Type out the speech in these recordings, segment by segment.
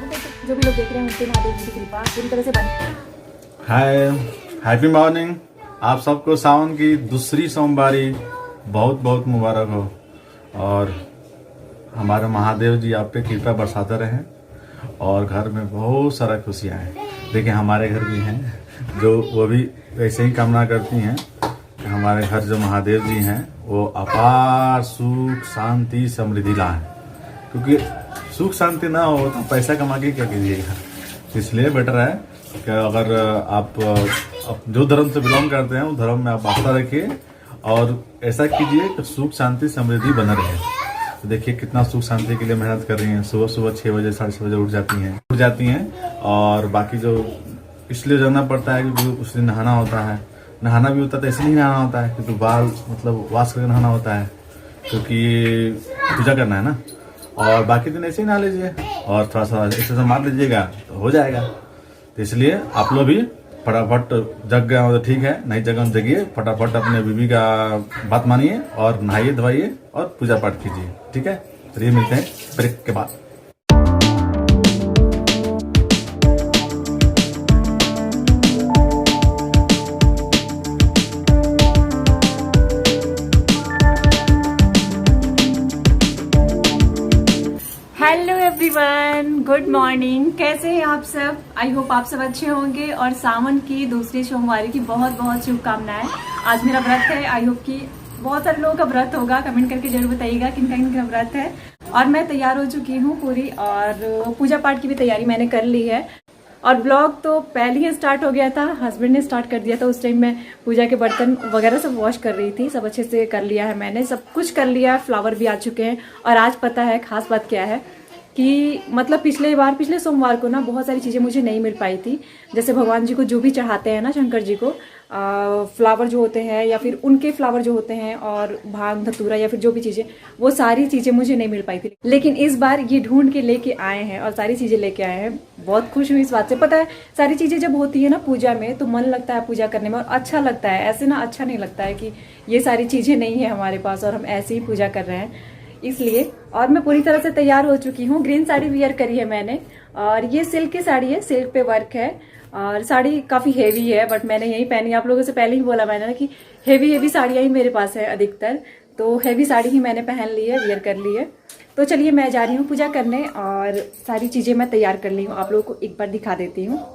लागू करके जो भी लोग देख रहे हैं उनके महादेव जी की कृपा पूरी तरह से बनी। हाय, हैप्पी मॉर्निंग। आप सबको सावन की दूसरी सोमवारी बहुत बहुत मुबारक हो और हमारे महादेव जी आप पे कृपा बरसाते रहें और घर में बहुत सारा खुशियाँ हैं। देखिए हमारे घर भी हैं जो वो भी वैसे ही कामना करती हैं कि हमारे घर जो महादेव जी हैं वो अपार सुख शांति समृद्धि लाएं, क्योंकि सुख शांति ना हो तो पैसा कमा के क्या कीजिएगा। इसलिए बेटर है कि अगर आप जो धर्म से बिलोंग करते हैं उस धर्म में आप आस्था रखिए और ऐसा कीजिए कि सुख शांति समृद्धि बना रहे। तो देखिए कितना सुख शांति के लिए मेहनत कर रही हैं। सुबह सुबह 6 बजे 6:30 बजे उठ जाती हैं और बाकी जो इसलिए जाना पड़ता है क्योंकि उस दिन नहाना होता है। नहाना भी होता है तो ऐसे नहीं नहाना होता है क्योंकि बाल मतलब वाश करके नहाना होता है, क्योंकि पूजा करना है ना। और बाकी दिन ऐसे ही नहा लीजिए और थोड़ा सा ऐसे मार लीजिएगा तो हो जाएगा। तो इसलिए आप लोग भी फटाफट जग गए हो तो ठीक है, नहीं जगह जगिए, फटाफट अपने बीवी का बात मानिए और नहाइए धोइए और पूजा पाठ कीजिए। ठीक है, चलिए मिलते हैं ब्रेक के बाद। Hello everyone, good morning. कैसे हैं आप सब? आई होप आप सब अच्छे होंगे और सावन की दूसरी सोमवारी की बहुत बहुत शुभकामनाएं। आज मेरा व्रत है, आई होप कि बहुत सारे लोगों का व्रत होगा। कमेंट करके जरूर बताइएगा किनका किनका व्रत है। और मैं तैयार हो चुकी हूँ पूरी और पूजा पाठ की भी तैयारी मैंने कर ली है। और ब्लॉग तो पहले ही स्टार्ट हो गया था, हस्बैंड ने स्टार्ट कर दिया था। उस टाइम मैं पूजा के बर्तन वगैरह सब वॉश कर रही थी, सब अच्छे से कर लिया है मैंने, सब कुछ कर लिया। फ्लावर भी आ चुके हैं। और आज पता है खास बात क्या है कि मतलब पिछले सोमवार को ना बहुत सारी चीज़ें मुझे नहीं मिल पाई थी। जैसे भगवान जी को जो भी चढ़ाते हैं ना, शंकर जी को फ्लावर जो होते हैं या फिर उनके फ्लावर जो होते हैं और भांग धतूरा या फिर जो भी चीज़ें, वो सारी चीज़ें मुझे नहीं मिल पाई थी। लेकिन इस बार ये ढूंढ के लेके आए हैं और सारी चीज़ें लेके आए हैं। बहुत खुश हुई इस बात से। पता है सारी चीज़ें जब होती है ना पूजा में तो मन लगता है पूजा करने में और अच्छा लगता है। ऐसे ना अच्छा नहीं लगता है कि ये सारी चीज़ें नहीं है हमारे पास और हम ऐसे ही पूजा कर रहे हैं, इसलिए। और मैं पूरी तरह से तैयार हो चुकी हूँ। ग्रीन साड़ी वियर करी है मैंने और ये सिल्क की साड़ी है, सिल्क पे वर्क है और साड़ी काफ़ी हेवी है, बट मैंने यही पहनी। आप लोगों से पहले ही बोला मैंने ना कि हेवी साड़ियाँ ही मेरे पास है अधिकतर, तो हेवी साड़ी ही मैंने पहन ली है, वियर कर ली है। तो चलिए मैं जा रही हूँ पूजा करने और सारी चीज़ें मैं तैयार कर ली हूँ, आप लोगों को एक बार दिखा देती हूँ।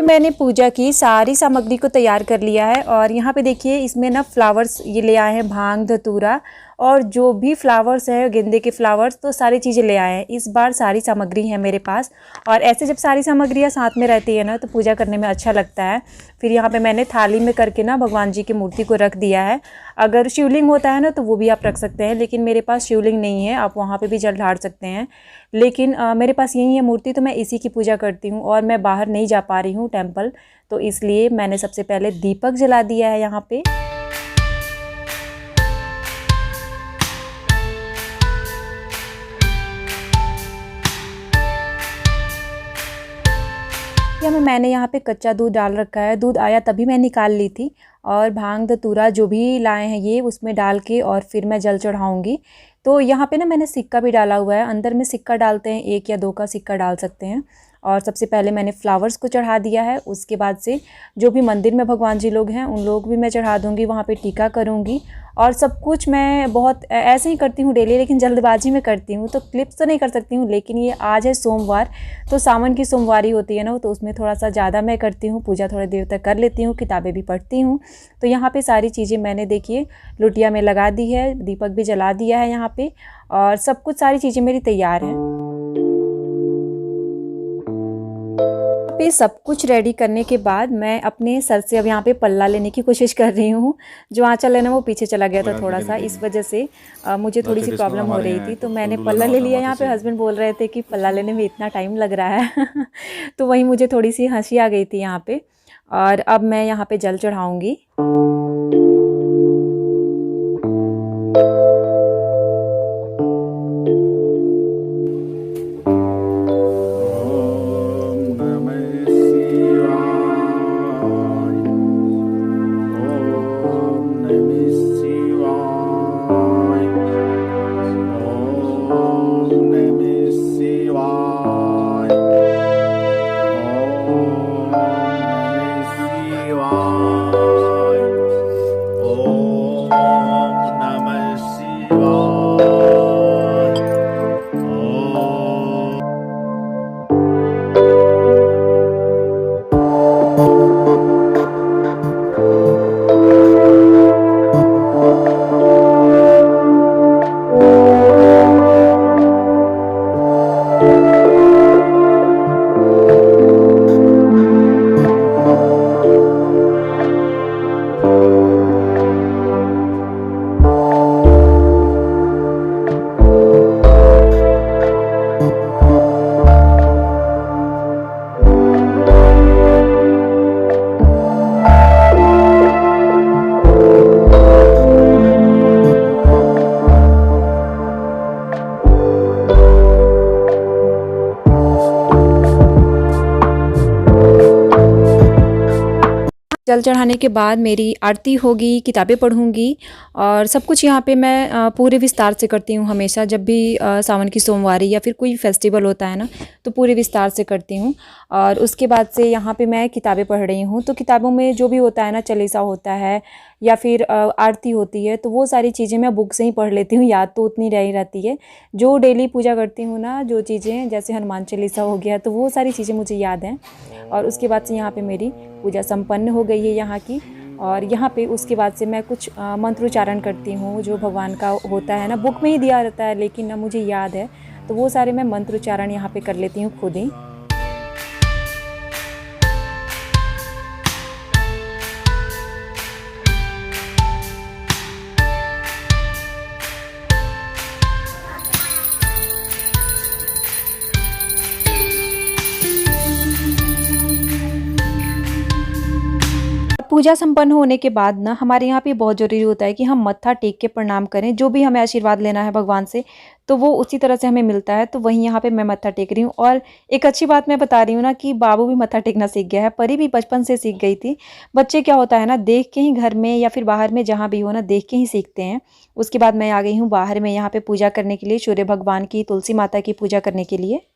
मैंने पूजा की सारी सामग्री को तैयार कर लिया है और यहाँ पे देखिए इसमें ना फ्लावर्स ये ले आए हैं, भांग धतूरा और जो भी फ्लावर्स हैं गेंदे के फ्लावर्स, तो सारी चीज़ें ले आए हैं। इस बार सारी सामग्री है मेरे पास और ऐसे जब सारी सामग्रियाँ साथ में रहती है ना तो पूजा करने में अच्छा लगता है। फिर यहाँ पे मैंने थाली में करके ना भगवान जी की मूर्ति को रख दिया है। अगर शिवलिंग होता है ना तो वो भी आप रख सकते हैं, लेकिन मेरे पास शिवलिंग नहीं है, आप वहाँ पे भी जल ढार सकते हैं। लेकिन मेरे पास यही है मूर्ति, तो मैं इसी की पूजा करती हूँ और मैं बाहर नहीं जा पा रही हूँ टेम्पल, तो इसलिए मैंने सबसे पहले दीपक जला दिया है यहाँ पे। मैंने यहाँ पे कच्चा दूध डाल रखा है, दूध आया तभी मैं निकाल ली थी। और भांग धतूरा जो भी लाए हैं ये उसमें डाल के और फिर मैं जल चढ़ाऊँगी। तो यहाँ पे ना मैंने सिक्का भी डाला हुआ है, अंदर में सिक्का डालते हैं, 1 या 2 का सिक्का डाल सकते हैं। और सबसे पहले मैंने फ्लावर्स को चढ़ा दिया है, उसके बाद से जो भी मंदिर में भगवान जी लोग हैं उन लोग भी मैं चढ़ा दूँगी, वहाँ पे टीका करूँगी। और सब कुछ मैं बहुत ऐसे ही करती हूँ डेली, लेकिन जल्दबाजी में करती हूँ तो क्लिप्स तो नहीं कर सकती हूँ। लेकिन ये आज है सोमवार, तो सावन की सोमवारी होती है ना, तो उसमें थोड़ा सा ज़्यादा मैं करती हूँ, पूजा थोड़ी देर तक कर लेती हूँ, किताबें भी पढ़ती हूँ। तो यहाँ पे सारी चीज़ें मैंने देखिए लुटिया में लगा दी है, दीपक भी जला दिया है यहाँ पे और सब कुछ सारी चीज़ें मेरी तैयार हैं। पे सब कुछ रेडी करने के बाद मैं अपने सर से अब यहाँ पे पल्ला लेने की कोशिश कर रही हूँ। जो आंचल है ना वो पीछे चला गया था थोड़ा सा, इस वजह से मुझे थोड़ी सी प्रॉब्लम हो रही थी, तो मैंने पल्ला ले लिया। यहाँ पे हस्बैंड बोल रहे थे कि पल्ला लेने में इतना टाइम लग रहा है तो वहीं मुझे थोड़ी सी हंसी आ गई थी यहाँ पे। और अब मैं यहाँ पे जल चढ़ाऊँगी। जल चढ़ाने के बाद मेरी आरती होगी, किताबें पढ़ूंगी और सब कुछ यहाँ पे मैं पूरे विस्तार से करती हूँ। हमेशा जब भी सावन की सोमवारी या फिर कोई फेस्टिवल होता है ना, तो पूरे विस्तार से करती हूँ। और उसके बाद से यहाँ पे मैं किताबें पढ़ रही हूँ। तो किताबों में जो भी होता है ना, चालीसा होता है या फिर आरती होती है, तो वो सारी चीज़ें मैं बुक से ही पढ़ लेती हूँ। याद तो उतनी रही रहती है। जो डेली पूजा करती हूँ ना, जो चीज़ें जैसे हनुमान चालीसा हो गया, तो वो सारी चीज़ें मुझे याद हैं। और उसके बाद से यहाँ पे मेरी पूजा संपन्न हो गई है यहाँ की। और यहाँ पे उसके बाद से मैं कुछ मंत्रोच्चारण करती हूँ, जो भगवान का होता है ना, बुक में ही दिया रहता है, लेकिन ना मुझे याद है, तो वो सारे मैं मंत्रोच्चारण यहाँ पे कर लेती हूँ खुद ही। पूजा संपन्न होने के बाद ना हमारे यहाँ पे बहुत ज़रूरी होता है कि हम मत्था टेक के प्रणाम करें। जो भी हमें आशीर्वाद लेना है भगवान से, तो वो उसी तरह से हमें मिलता है। तो वहीं यहाँ पे मैं मत्था टेक रही हूँ। और एक अच्छी बात मैं बता रही हूँ ना कि बाबू भी मत्था टेकना सीख गया है। परी भी बचपन से सीख गई थी। बच्चे क्या होता है ना, देख के ही घर में या फिर बाहर में जहाँ भी हो ना, देख के ही सीखते हैं। उसके बाद मैं आ गई हूँ बाहर में यहाँ पे पूजा करने के लिए, सूर्य भगवान की, तुलसी माता की पूजा करने के लिए।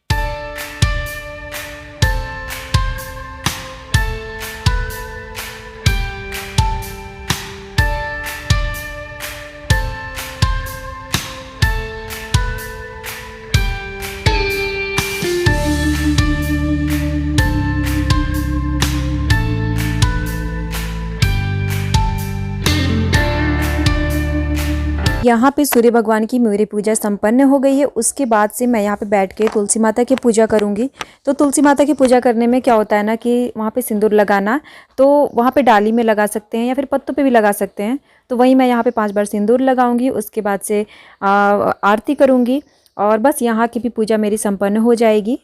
यहाँ पे सूर्य भगवान की मेरी पूजा संपन्न हो गई है। उसके बाद से मैं यहाँ पे बैठ के तुलसी माता की पूजा करूँगी। तो तुलसी माता की पूजा करने में क्या होता है ना कि वहाँ पे सिंदूर लगाना, तो वहाँ पे डाली में लगा सकते हैं या फिर पत्तों पे भी लगा सकते हैं। तो वही मैं यहाँ पे 5 बार सिंदूर लगाऊंगी। उसके बाद से आरती करूँगी और बस यहाँ की भी पूजा मेरी संपन्न हो जाएगी।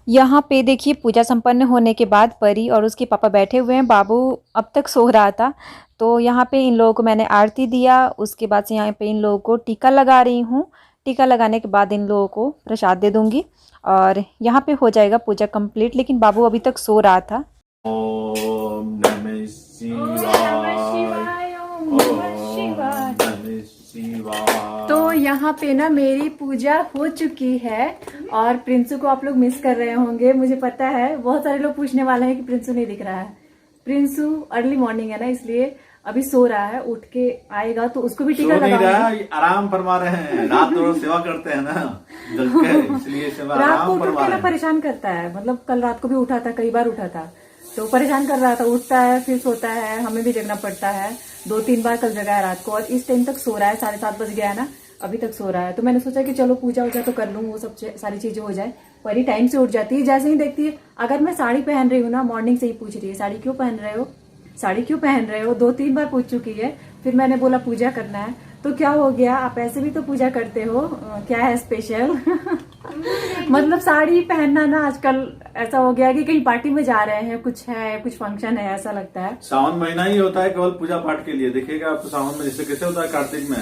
यहाँ पे देखिए पूजा संपन्न होने के बाद परी और उसके पापा बैठे हुए हैं। बाबू अब तक सो रहा था, तो यहाँ पे इन लोगों को मैंने आरती दिया। उसके बाद से यहाँ पे इन लोगों को टीका लगा रही हूँ। टीका लगाने के बाद इन लोगों को प्रसाद दे दूँगी और यहाँ पे हो जाएगा पूजा कंप्लीट। लेकिन बाबू अभी तक सो रहा था। ओम नमः शिवाय, ओम नमः शिवाय। तो यहाँ पे ना मेरी पूजा हो चुकी है और प्रिंसू को आप लोग मिस कर रहे होंगे, मुझे पता है। बहुत सारे लोग पूछने वाले हैं कि प्रिंसू नहीं दिख रहा है। प्रिंसू अर्ली मॉर्निंग है ना, इसलिए अभी सो रहा है। उठ के आएगा तो उसको भी टीका लगाऊंगी। आराम फरमा रहे हैं, रात को सेवा करते हैं ना, इसलिए सेवा रात को उठ के ना परेशान करता है। मतलब कल रात को भी उठा था, कई बार उठा था, तो परेशान कर रहा था। उठता है फिर सोता है, हमें भी जगना पड़ता है। 2-3 बार कल जगा है रात को और इस टाइम तक सो रहा है। 7:30 बज गया है ना, अभी तक सो रहा है। तो मैंने सोचा कि चलो पूजा वूजा तो कर लूँ, वो सब सारी चीजें हो जाए। परी टाइम से उठ जाती है, जैसे ही देखती है। अगर मैं साड़ी पहन रही हूँ ना, मॉर्निंग से ही पूछ रही है साड़ी क्यों पहन रहे हो, साड़ी क्यों पहन रहे हो। 2-3 बार पूछ चुकी है। फिर मैंने बोला पूजा करना है। तो क्या हो गया, आप ऐसे भी तो पूजा करते हो, क्या है स्पेशल। मतलब साड़ी पहनना ना आजकल ऐसा हो गया कि कहीं पार्टी में जा रहे हैं, कुछ है, कुछ फंक्शन है, ऐसा लगता है। सावन महीना ही होता है केवल पूजा पाठ के लिए। देखिएगा आपको सावन में जैसे कैसे होता है, कार्तिक में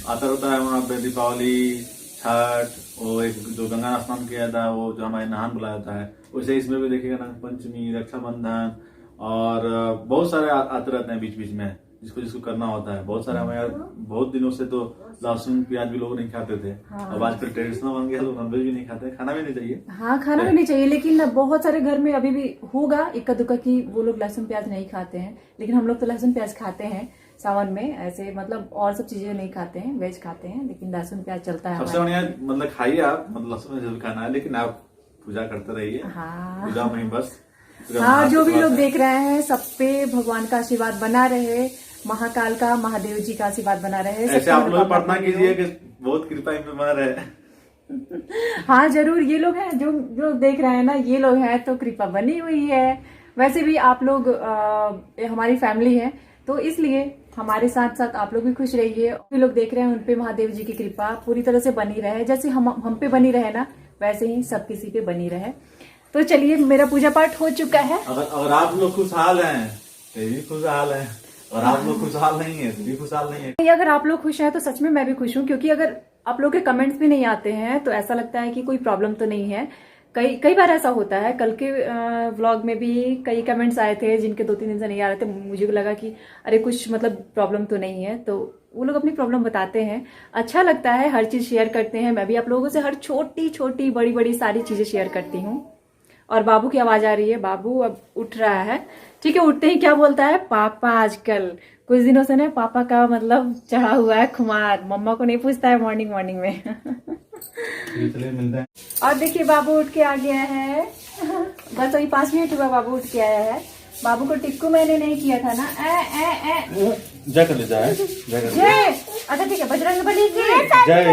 आता होता है वहाँ पे दीपावली, छठ, वो एक जो गंगा स्नान किया था, वो जो हमारे नहान बुलाया जाता है, वैसे इसमें भी देखिएगा नाग पंचमी, रक्षाबंधन और बहुत सारे आते रहते हैं बीच बीच में, जिसको करना होता है। बहुत सारे हमारे यार बहुत दिनों से तो लहसुन प्याज भी लोग नहीं खाते थे। हाँ। अब आजकल ट्रेडिशनल बन गया, लोग नॉनवेज भी नहीं खाते, खाना भी नहीं चाहिए। हाँ, खाना भी नहीं चाहिए, लेकिन बहुत सारे घर में अभी भी होगा इक्का दुक्का की वो लोग लहसुन प्याज नहीं खाते हैं। लेकिन हम लोग तो लहसुन प्याज खाते हैं सावन में। ऐसे मतलब और सब चीजें नहीं खाते हैं, वेज खाते हैं, लेकिन लहसुन प्याज चलता है। सबसे बढ़िया मतलब खाइए आप, मतलब लहसुन जरूर खाना है, लेकिन आप पूजा करते रहिए। हाँ, पूजा में बस। हाँ, जो भी लोग देख रहे हैं सब पे भगवान का आशीर्वाद बना रहे, महाकाल का, महादेव जी का आशीर्वाद बना रहे। ऐसे आप लोग प्रार्थना कीजिए कि बहुत कृपा इनमें बना रहे। हाँ जरूर, ये लोग हैं जो देख रहे हैं ना, ये लोग हैं तो कृपा बनी हुई है। वैसे भी आप लोग हमारी फैमिली है, तो तो इसलिए हमारे साथ साथ आप लोग भी खुश रहिए। जो लोग देख रहे हैं उन पे महादेव जी की कृपा पूरी तरह से बनी रहे, जैसे हम पे बनी रहे ना वैसे ही सब किसी पे बनी रहे। तो चलिए, मेरा पूजा पाठ हो चुका है। अगर आप लोग खुशहाल हैं तो भी खुशहाल है, और आप लोग खुशहाल नहीं है तो भी खुशहाल नहीं है। अगर आप लोग खुश हैं तो सच में मैं भी खुश हूँ, क्योंकि अगर आप लोग के कमेंट्स भी नहीं आते हैं तो ऐसा लगता है कि कोई प्रॉब्लम तो नहीं है। कई बार ऐसा होता है। कल के व्लॉग में भी कई कमेंट्स आए थे जिनके 2-3 दिन से नहीं आ रहे थे। मुझे लगा कि अरे कुछ मतलब प्रॉब्लम तो नहीं है, तो वो लोग अपनी प्रॉब्लम बताते हैं। अच्छा लगता है, हर चीज शेयर करते हैं। मैं भी आप लोगों से हर छोटी छोटी बड़ी बड़ी सारी चीजें शेयर करती हूँ। और बाबू की आवाज आ रही है, बाबू अब उठ रहा है। ठीक है, उठते ही क्या बोलता है, पापा। आजकल कुछ दिनों से ना पापा का मतलब चढ़ा हुआ है खुमार, मम्मा को नहीं पूछता है मॉर्निंग में। इसलिए मिलते हैं। और देखिए बाबू उठ के आ गया है। बस वही 5 मिनट हुआ बाबू उठ के आया है। बाबू को टिक्कू मैंने नहीं किया था ना। जय कर ले, जय जय। अच्छा ठीक है, बजरंग बली की जय।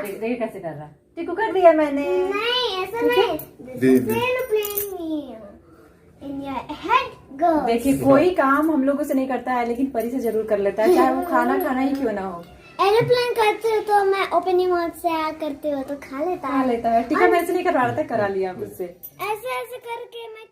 देखिए कैसे कर रहा है। टिक्कू कर दिया मैंने। नहीं ऐसा नहीं। In your head goes. देखिए कोई काम हम लोगों से नहीं करता है, लेकिन परी से जरूर कर लेता है, चाहे वो खाना ही क्यों ना हो। एरोप्लेन करते हो तो मैं ओपनिंग मोड से करते हो तो खा लेता खा लेता है। ठीक है, मैं ऐसे नहीं करवा रहा था, करा लिया मुझसे। ऐसे ऐसे करके मैं